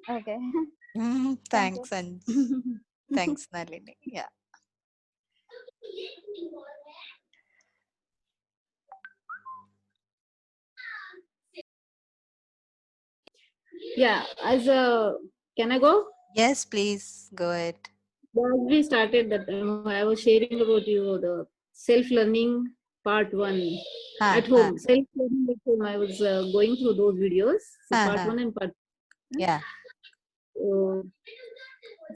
Okay. Thank you. Thanks, and thanks, Nalini. Yeah. Yeah, can I go? Yes, please go ahead. As we started that time, I was sharing about you the self-learning part one at Ha ha home. Self-learning at home. I was going through those videos. So ha part ha. one and part. Yeah. So,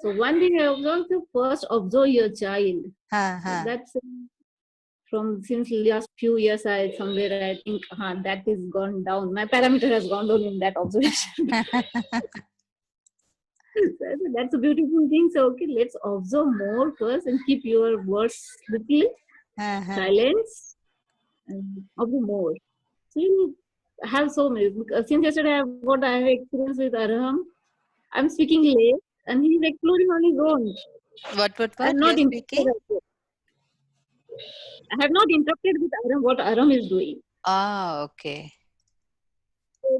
so one thing I observed: to first observe your child. Ha So ha. that's from since last few years. I somewhere I think that is gone down. My parameter has gone down in that observation. That's a beautiful thing. So okay, let's observe more first and keep your words little Ha ha. silence and observe more. So you have so many. Because since yesterday what I have experienced with Arham, I'm speaking late and he's exploring on his own. What? I'm not You're interrupted. speaking? I have not interrupted with Aram what Aram is doing. Ah, okay.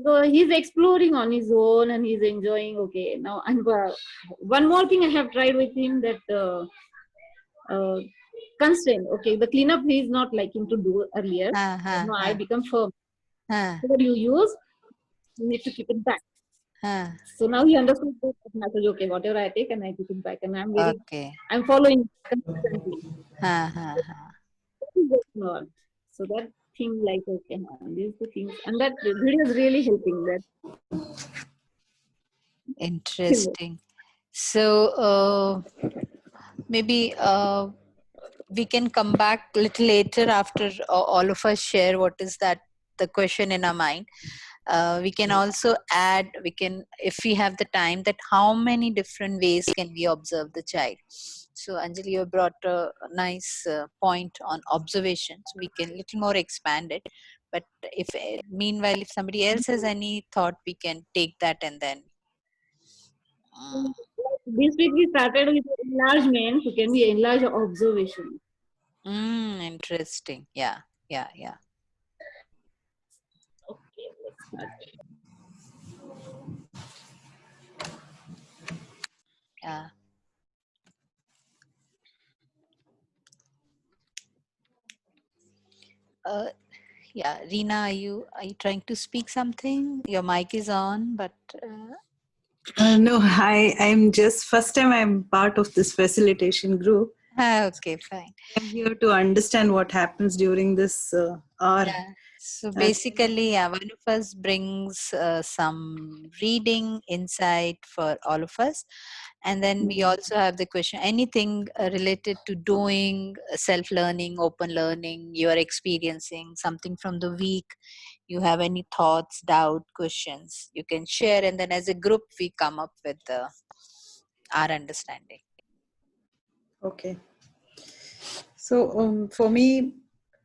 So he's exploring on his own and he's enjoying. Okay, now and one more thing I have tried with him that uh, constraint. Okay, the cleanup he is not liking to do earlier. Ha ha No, I ha. become firm. Ha Whatever you use, you need to keep it back. ha. So now he understood that message. Okay, whatever I take and I keep it back, and Okay. I'm following consistently. Ha ha ha. Not. So that thing like okay, these the things, and that video is really helping that. Interesting. So, maybe we can come back a little later after all of us share what is that the question in our mind. We can also add, we can, if we have the time, that how many different ways can we observe the child. So Anjali, you brought a nice point on observation, so we can little more expand it. But if meanwhile, if somebody else has any thought, we can take that and then uh, This week we started with enlargement, so can we enlarge observation? interesting. Yeah, yeah, yeah. Okay, let's start. Yeah. Uh, yeah, Reena, are you trying to speak something? Your mic is on, but No, I'm just first time I'm part of this facilitation group. okay, fine. I'm here to understand what happens during this hour. Yeah. So And basically, yeah, one of us brings some reading insight for all of us. And then we also have the question anything related to doing self learning, open learning, you are experiencing something from the week. You have any thoughts, doubt, questions, you can share. And then as a group, we come up with our understanding. okay, so for me,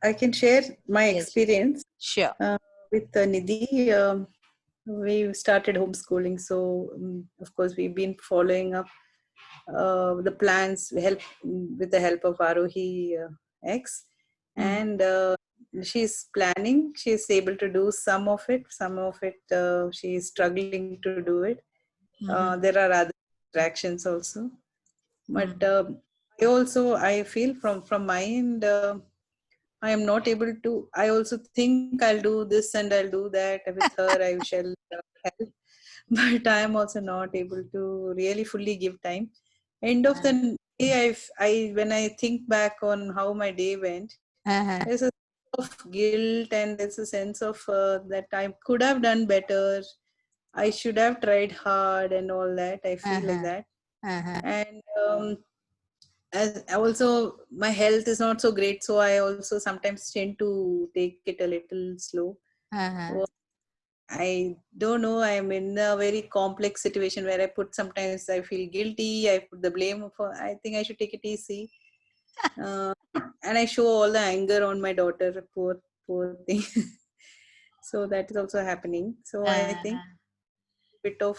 I can share my Yes, experience sure. with Nidhi. We started homeschooling, so of course we've been following up the plans help with the help of Arohi X, Mm. and she's planning. She's able to do some of it. Some of it she's struggling to do it. Mm-hmm. There are other distractions also, but Mm. I feel from my end. I am not able to. I also think I'll do this and I'll do that with her. I shall help, but I am also not able to really fully give time. End of the day, when I think back on how my day went, Uh-huh. there's a sense of guilt and there's a sense of that I could have done better. I should have tried hard and all that. I feel like Uh-huh. that, Uh-huh. and as also my health is not so great, so I also sometimes tend to take it a little slow. Uh-huh. So I don't know. I'm in a very complex situation where I put sometimes I feel guilty. I put the blame for. I think I should take it easy, uh, and I show all the anger on my daughter. Poor thing. So that is also happening. So I think Uh-huh. bit of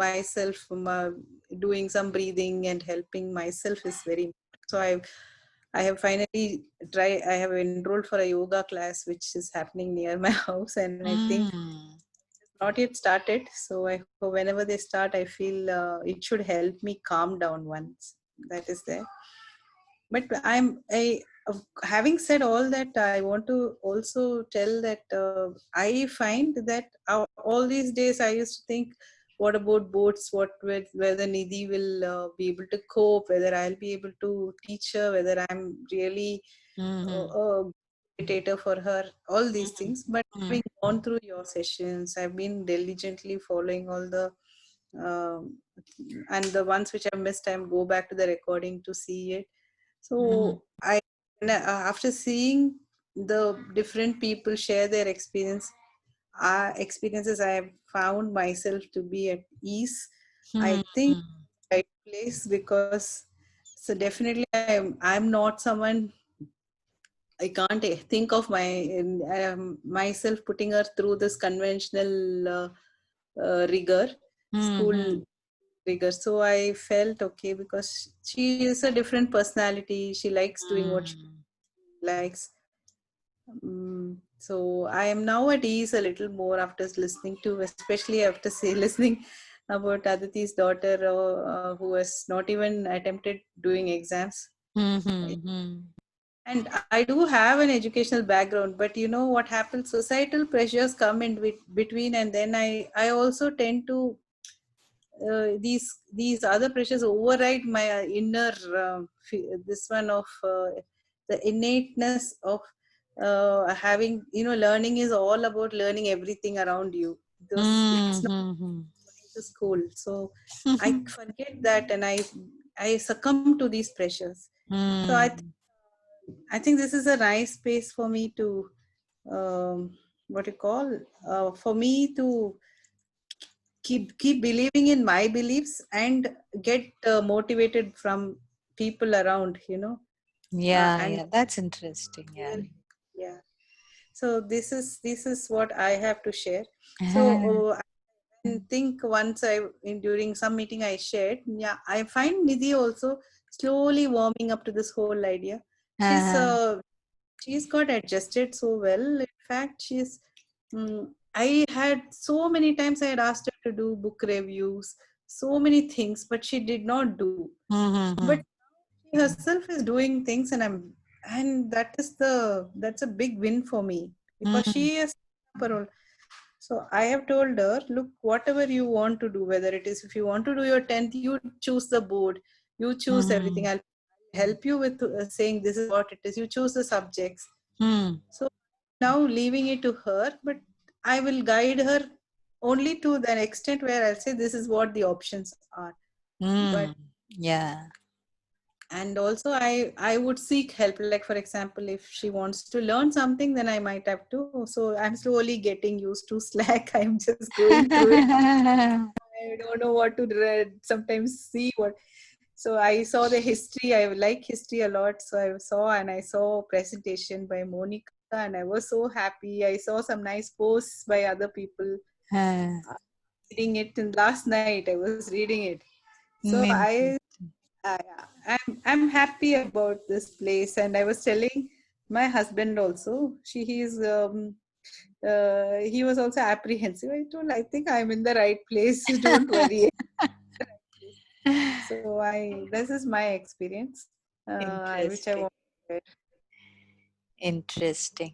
myself doing some breathing and helping myself is very. So I have finally tried. I have enrolled for a yoga class which is happening near my house, and I think Mm. not yet started. So I hope whenever they start, I feel it should help me calm down once that is there. But having said all that, I want to also tell that I find that all these days I used to think, what about boats? What whether Nidhi will be able to cope? Whether I'll be able to teach her? Whether I'm really Mm-hmm. a meditator for her? All these things. But Mm-hmm. having gone through your sessions, I've been diligently following all the um, and the ones which I missed, I go back to the recording to see it. So after seeing the different people share their experiences, I have found myself to be at ease. I think Mm-hmm. right place, because so definitely I'm not someone. I can't think of myself putting her through this conventional rigor, Mm-hmm. school rigor. So I felt okay, because she is a different personality. She likes doing what she likes. So I am now at ease a little more after listening to, especially after listening about Aditi's daughter, who has not even attempted doing exams. Mm-hmm. And I do have an educational background, but you know what happens? Societal pressures come in between, and then I also tend to these other pressures override my inner this one of the innateness of having, learning is all about learning everything around you. Those, it's not Mm-hmm. going to school. So I forget that, and I succumb to these pressures. So I think this is a nice space for me to what you call for me to keep believing in my beliefs and get motivated from people around, Yeah, and yeah, that's interesting. Yeah. really, yeah. So this is what I have to share. So I think once during some meeting I shared, yeah, I find Nidhi also slowly warming up to this whole idea. she's Uh-huh. uh, she's got adjusted so well. In fact, I had so many times I had asked her to do book reviews, so many things, but she did not do. But Mm-hmm. she herself is doing things, and that's a big win for me, because Mm-hmm. she is her own. So I have told her, look, whatever you want to do, whether it is, if you want to do your 10th, you choose the board, you choose everything. I'll help you with saying this is what it is. You choose the subjects. Mm-hmm. So now leaving it to her, but I will guide her only to the extent where I'll say this is what the options are. But Yeah. and also I would seek help. Like for example, if she wants to learn something, then I might have to. So I'm slowly getting used to Slack. I'm just going through it. I don't know what to read. Sometimes see what. So I saw the history. I like history a lot. So I saw a presentation by Monica, and I was so happy. I saw some nice posts by other people. Reading it, and last night I was reading it. So I'm happy about this place, and I was telling my husband also. He was also apprehensive. I think I'm in the right place. Don't worry. So this is my experience, which I Interesting. want to share. Interesting.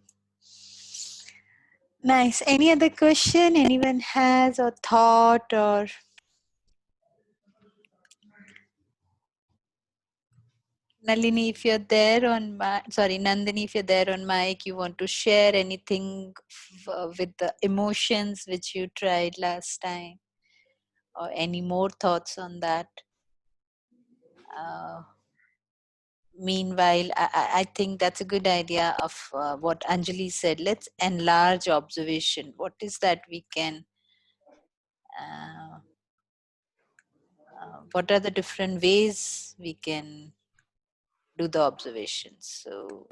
Nice. Any other question anyone has or thought or Nalini, if you're there on my, sorry, Nandini, if you're there on mic, you want to share anything with the emotions which you tried last time, or any more thoughts on that? Uh, Meanwhile, I think that's a good idea of what Anjali said. Let's enlarge observation. What is that we can? Uh, what are the different ways we can do the observations? So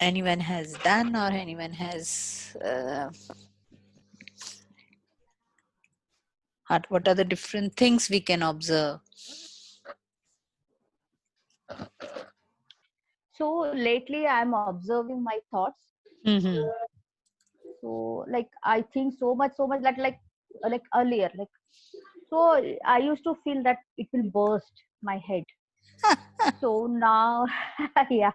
anyone has done or anyone has What are the different things we can observe? So lately I'm observing my thoughts. Mm-hmm. So like I think so much that like earlier, like so I used to feel that it will burst my head. So now, yeah.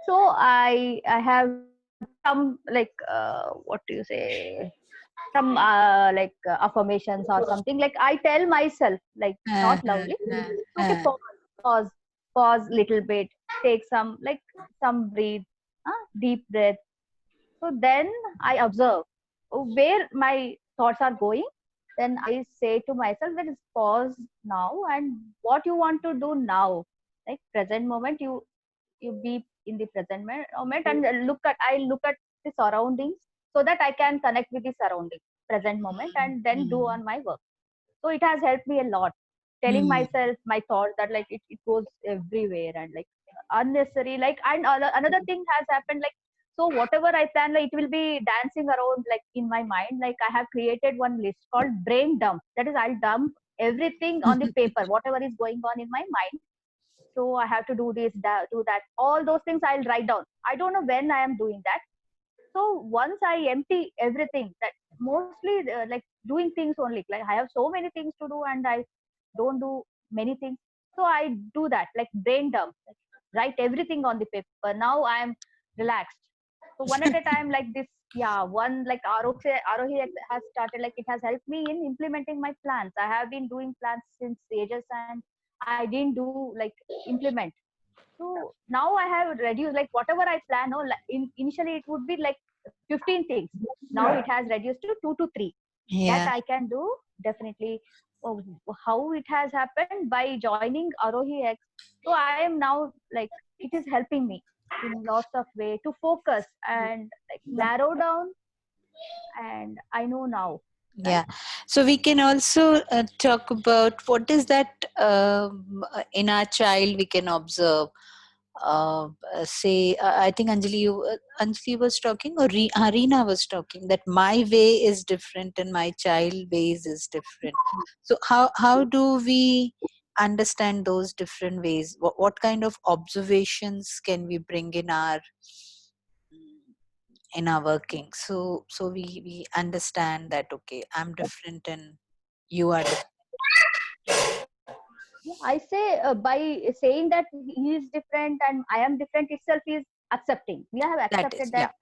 So I have some like what do you say? Some affirmations or something. Like I tell myself, like not loudly. Okay, pause, pause little bit. Take some breathe, deep breath. So then I observe where my thoughts are going. Then I say to myself that is pause now and what you want to do now. Like present moment, you be in the present moment and look at the surroundings so that I can connect with the surroundings, present moment, and then do on my work. So it has helped me a lot. Telling myself my thoughts that like it goes everywhere and like unnecessary like and another thing has happened like so whatever I plan like it will be dancing around like in my mind. Like I have created one list called brain dump. That is I'll dump everything on the paper, whatever is going on in my mind. So I have to do this, do that. All those things I'll write down. I don't know when I am doing that. So once I empty everything, that mostly like doing things only. Like I have so many things to do and I don't do many things. So I do that, like brain dump, like, write everything on the paper. Now I am relaxed. So one at a time, like this. Yeah, one like Arohi has started. Like it has helped me in implementing my plans. I have been doing plans since ages and I didn't do like implement. So now I have reduced like whatever I plan. No, like initially it would be like 15 things. Now it has reduced to 2 to 3. That Yeah. I can do definitely. Oh, how it has happened by joining Arohi X. So I am now like it is helping me in lots of way to focus and like narrow down. And I know now. Right? Yeah. So we can also talk about what is that in our child we can observe. Say, I think Anjali was talking, or Harina was talking that my way is different and my child ways is different. So how do we understand those different ways? What kind of observations can we bring in our working? So we understand that okay, I'm different and you are different. Yeah, I say by saying that he is different and I am different itself is accepting. We have That is, accepted yeah. that.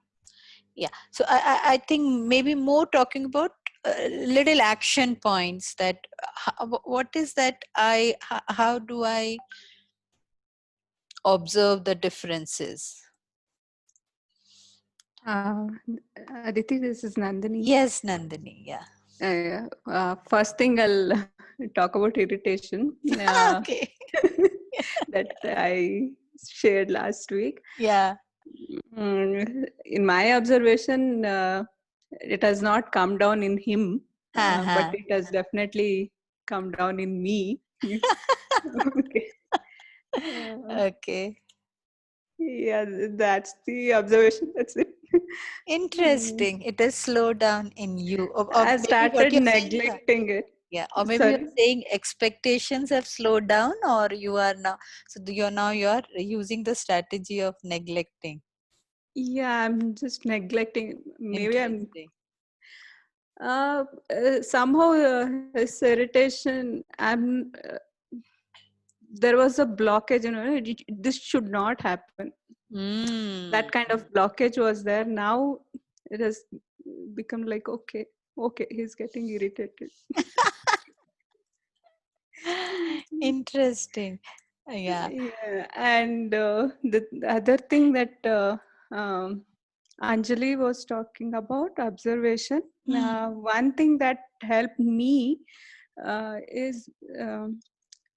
Yeah. So I think maybe more talking about little action points that what is that how do I observe the differences? Uh, Aditi, this is Nandini. Yes, Nandini. Yeah. First thing I'll talk about irritation Okay. that I shared last week. Yeah. In my observation, it has not come down in him, but it has definitely come down in me. Okay. Okay. Yeah, that's the observation. That's it. Interesting. It has slowed down in you. Or I maybe what started you're saying, neglecting it. yeah, or maybe Sorry. you're saying expectations have slowed down, or you are now, so you're using the strategy of neglecting. Yeah, I'm just neglecting. Maybe I'm Interesting. somehow this irritation. There was a blockage. This should not happen. That kind of blockage was there. Now it has become like okay, he's getting irritated. Interesting. Yeah. Yeah, and the other thing that Anjali was talking about observation. One thing that helped me is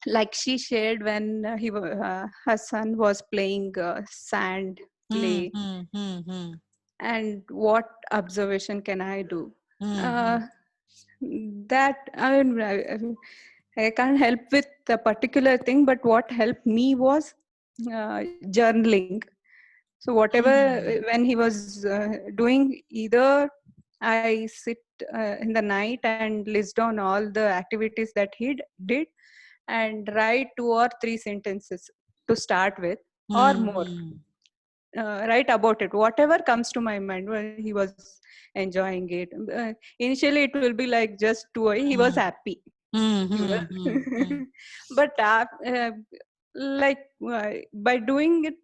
like she shared when her son was playing sand play, and what observation can I do? That I can't help with a particular thing, but what helped me was journaling. So whatever when he was doing either I sit in the night and list down all the activities that he did and write 2 or 3 sentences to start with, or more. Hmm. Write about it, whatever comes to my mind when he was enjoying it. Initially, it will be like just two. He was Hmm. happy. Hmm. He was, Hmm. Hmm. Hmm. but like by doing it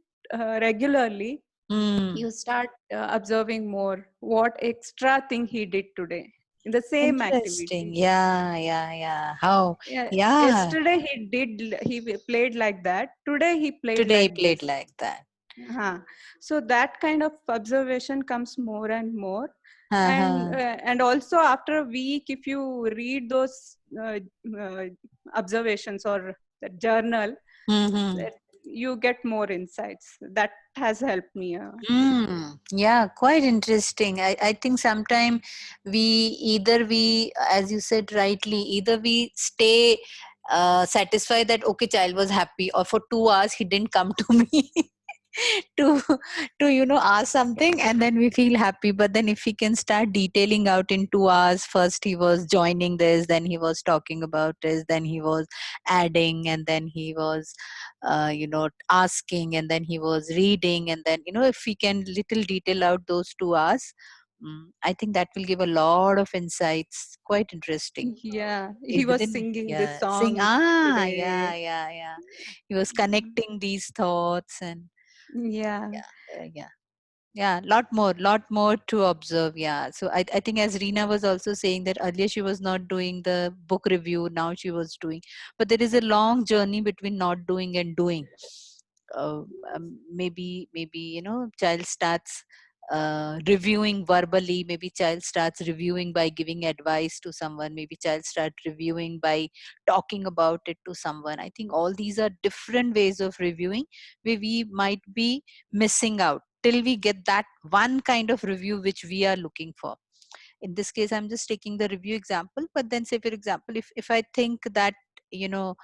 regularly, Hmm. you start observing more what extra thing he did today in the same Interesting. activity. Yeah, yeah, yeah. How? Yeah, Yeah. yesterday he played like that. Today he played Today he like played this. like that. So that kind of observation comes more and more, Uh-huh. and also after a week, if you read those uh, observations or the journal, Mm-hmm. that you get more insights. That has helped me. Mm, yeah, quite interesting. I think sometime we, as you said rightly, either we stay satisfied that okay, child was happy, or for 2 hours he didn't come to me to ask something, and then we feel happy. But then if we can start detailing out in 2 hours, first he was joining this, then he was talking about this, then he was adding, and then he was asking, and then he was reading, and then if we can little detail out those 2 hours, I think that will give a lot of insights. Quite interesting. Yeah, he It was within, singing this yeah, sing, song yeah, today. yeah, yeah. He was connecting these thoughts, and Yeah. yeah, yeah, lot more to observe. Yeah, so I think, as Reena was also saying, that earlier she was not doing the book review, now she was doing, but there is a long journey between not doing and doing. uh, maybe child starts reviewing verbally, maybe child starts reviewing by giving advice to someone, maybe child start reviewing by talking about it to someone. I think all these are different ways of reviewing, where we might be missing out till we get that one kind of review which we are looking for. In this case, I'm just taking the review example, but then say, for example, if I think that you know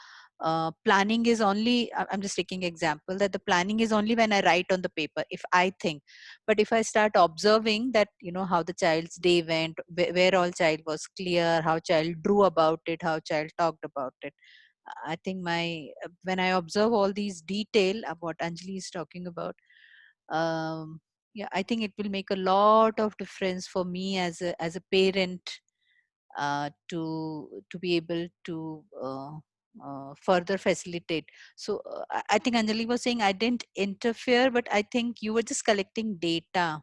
planning is only, I'm just taking example, that the planning is only when I write on the paper, if I think. But if I start observing that, how the child's day went, where all child was clear, how child drew about it, how child talked about it, I think my when I observe all these detail of what Anjali is talking about, um, yeah, I think it will make a lot of difference for me as a parent, to be able to further facilitate. So I think Anjali was saying I didn't interfere, but I think you were just collecting data.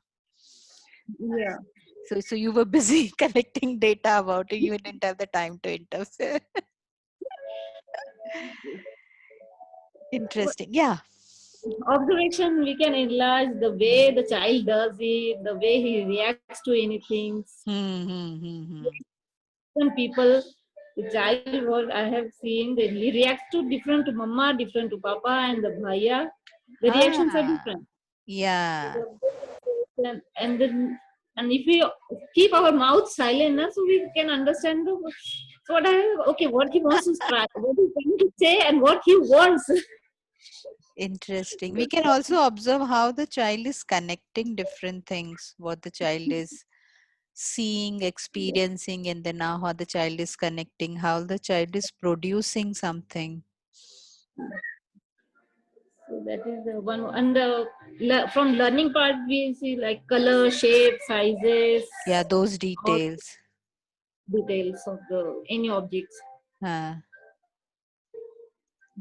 Yeah. So you were busy collecting data about it. You didn't have the time to interfere. Interesting. Yeah. Observation, we can enlarge the way the child does it, the way he reacts to anything. Hmm, hmm, hmm, hmm. Different people, the child, what I have seen, that he reacts to different to mama, different to papa and the bhaiya. The reactions are Ah, different. yeah. And then, and if we keep our mouth silent, so we can understand what okay, what he wants to try, what he's trying to say, and what he wants. Interesting. We can also observe how the child is connecting different things, what the child is seeing, experiencing, and then now how the child is connecting, how the child is producing something. So that is the one. And from learning part, we see like color, shape, sizes, Yeah, those all details. details of the any objects. Uh,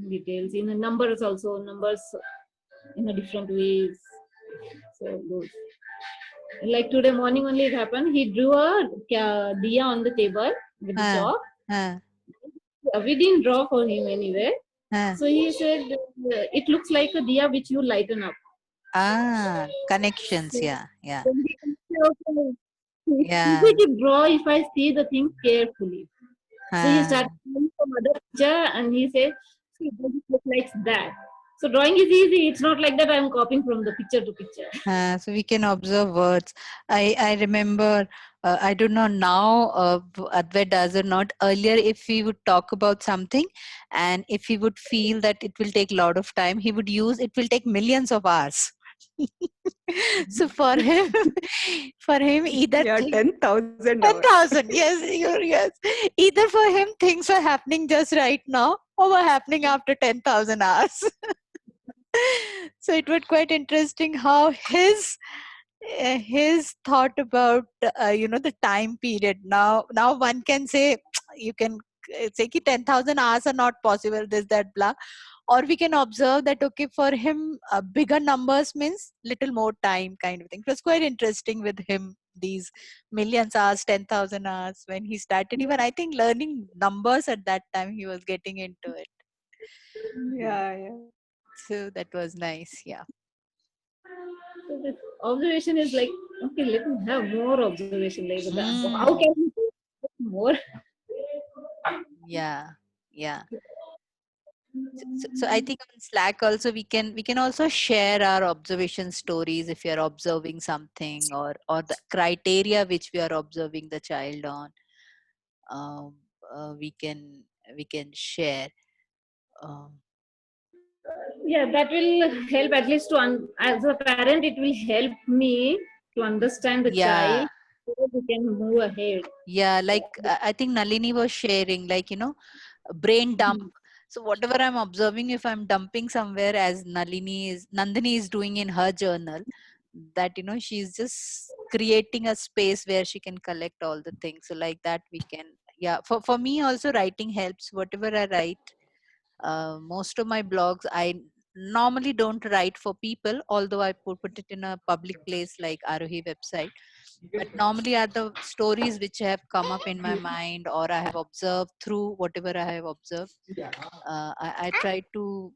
Details in the numbers also, numbers in a different ways. So those. Like today morning only it happened. He drew a diya on the table with the uh, chalk. uh, We didn't draw for him anyway. uh. So he said, "It looks like a diya which you lighten up." Ah, connections. So Yeah, yeah, then he said, "Okay, yeah. easy to draw if I see the thing carefully." So he Uh, started drawing some other picture and he said, "See, it doesn't look like that." So drawing is easy. It's not like that I'm copying from the picture to picture. so we can observe words. I remember, I don't know now, Advait does or not. Earlier, if we would talk about something, and if he would feel that it will take a lot of time, he would use it will take millions of hours. So for him, for him, either Yeah, 10,000 hours. 10,000. Yes, yes. Either for him, things are happening just right now, or were happening after 10,000 hours. So it was quite interesting how his thought about the time period. Now one can say, you can say ki 10,000 hours are not possible, this that blah, or we can observe that okay, for him bigger numbers means little more time, kind of thing. It was quite interesting with him, these millions hours, 10,000 hours, when he started even, I think, learning numbers. At that time he was getting into it, Yeah. so that was nice. Yeah. So this observation is like, okay, let me have more observation. Like, how Mm, can we do more? yeah, yeah. So I think on Slack also we can also share our observation stories if we are observing something, or the criteria which we are observing the child on. Um, we can share. Um, Yeah, that will help at least to as a parent, it will help me to understand the yeah, child so that we can move ahead. yeah. Like I think Nalini was sharing, like brain dump. So whatever I'm observing, if I'm dumping somewhere, as Nandini is doing in her journal, that she's just creating a space where she can collect all the things. So like that we can, yeah. For me also, writing helps. Whatever I write, most of my blogs I normally don't write for people, although I put it in a public place like Arohi website. But normally are the stories which have come up in my mind, or I have observed through whatever I have observed. I try to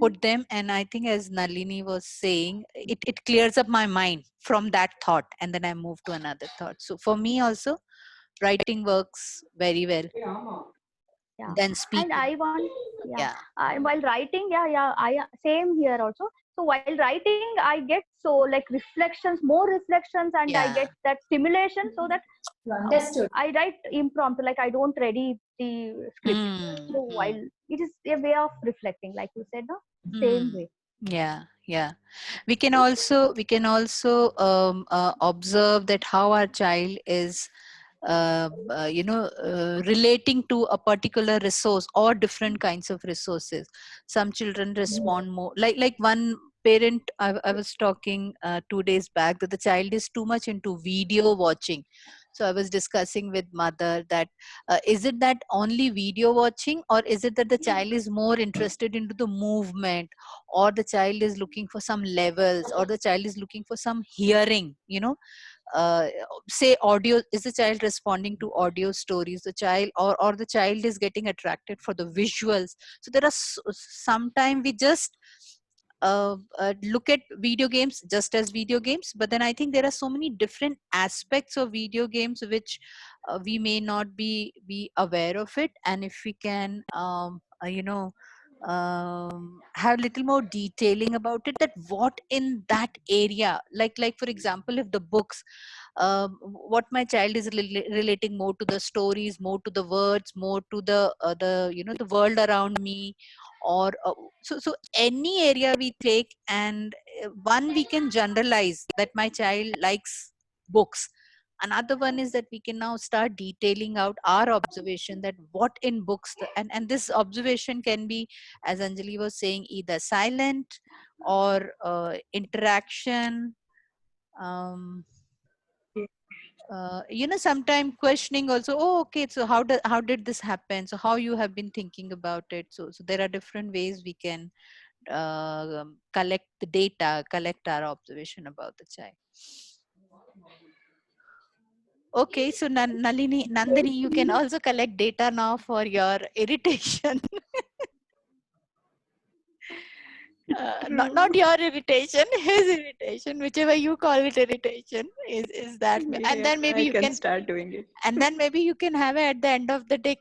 put them, and I think, as Nalini was saying, it clears up my mind from that thought, and then I move to another thought. So for me also, writing works very well Yeah. than And speaking. I want, yeah, Yeah. while writing, yeah, I same here also. So while writing, I get so like reflections, more reflections, and I Yeah. get that stimulation, so that I write impromptu, like I don't ready the script. Mm, So mm, while it is a way of reflecting, like you said, no, same mm. way. Yeah, yeah. We can also observe that how our child is relating to a particular resource or different kinds of resources. Some children respond more, like one parent I was talking 2 days back, that the child is too much into video watching. So I was discussing with mother that is it that only video watching, or is it that the child is more interested into the movement, or the child is looking for some levels, or the child is looking for some hearing, uh, say audio, is the child responding to audio stories, the child, or the child is getting attracted for the visuals. So there are sometimes we just look at video games just as video games, but then I think there are so many different aspects of video games which we may not be aware of it. And if we can have little more detailing about it, that what in that area, like for example, if the books, what my child is relating more to the stories, more to the words, more to the world around me, or so any area we take, and one we can generalize that my child likes books. Another one is that we can now start detailing out our observation, that what in books and this observation can be, as Anjali was saying, either silent or interaction. um, Sometime questioning also, oh okay, so how did this happen, so how you have been thinking about it. So there are different ways we can collect the data, collect our observation about the child. Okay, so Nandini, you can also collect data now for your irritation. Not True. your irritation, his irritation, whichever you call it, irritation is that. And Yeah, then maybe I you can can, start doing it. and then maybe you can have at the end of the day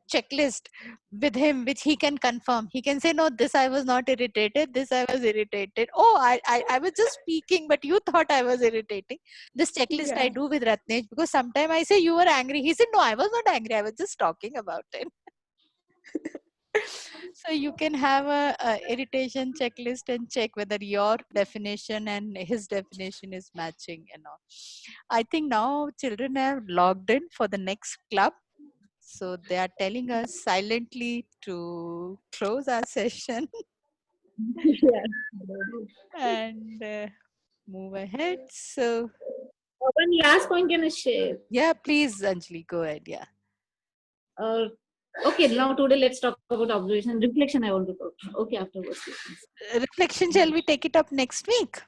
checklist with him, which he can confirm. He can say, no, this I was not irritated, this I was irritated. Oh, I was just speaking, but you thought I was irritating. This checklist I Yeah. do with Ratnesh, because sometimes I say you were angry, he said no, I was not angry, I was just talking about it. So you can have a irritation checklist and check whether your definition and his definition is matching. I think now children have logged in for the next club. So they are telling us silently to close our session Yeah. and move ahead. So One last point can I share? yeah, please, Anjali, go ahead. Yeah. Uh, okay, now today let's talk about observation and reflection. I want to talk. Okay, afterwards. Reflection, shall we take it up next week?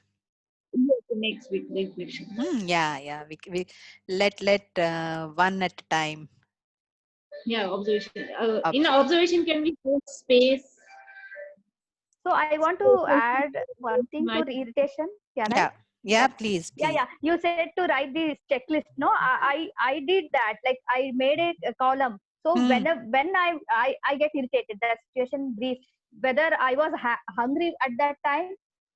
Yes, next week, reflection. Yeah. We let one at a time. Yeah, observation. In observation, can we hold space? So I want to add one thing to the irritation. Can I? Yeah, please. Yeah. You said to write this checklist. No, I did that. Like I made a column. So when I get irritated, that situation brief, whether I was hungry at that time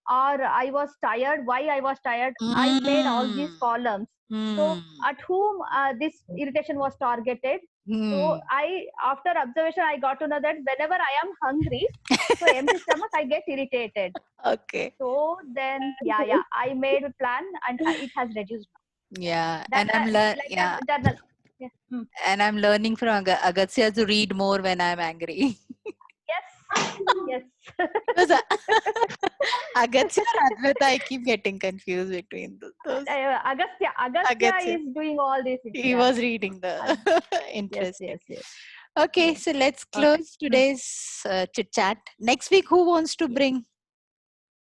or I was tired, why I was tired, I made all these columns. So at whom this irritation was targeted. So after observation, I got to know that whenever I am hungry, so empty stomach, I get irritated. Okay. So then, I made a plan and it has reduced. Yeah, That, and journal. Yeah. And I'm learning from Agastya to read more when I'm angry. Yes. Because Agastya or Advaita, I keep getting confused between those. Agastya is doing all this. He was reading the interesting. Yes. Okay, so let's close today's chit chat. Next week, who wants to bring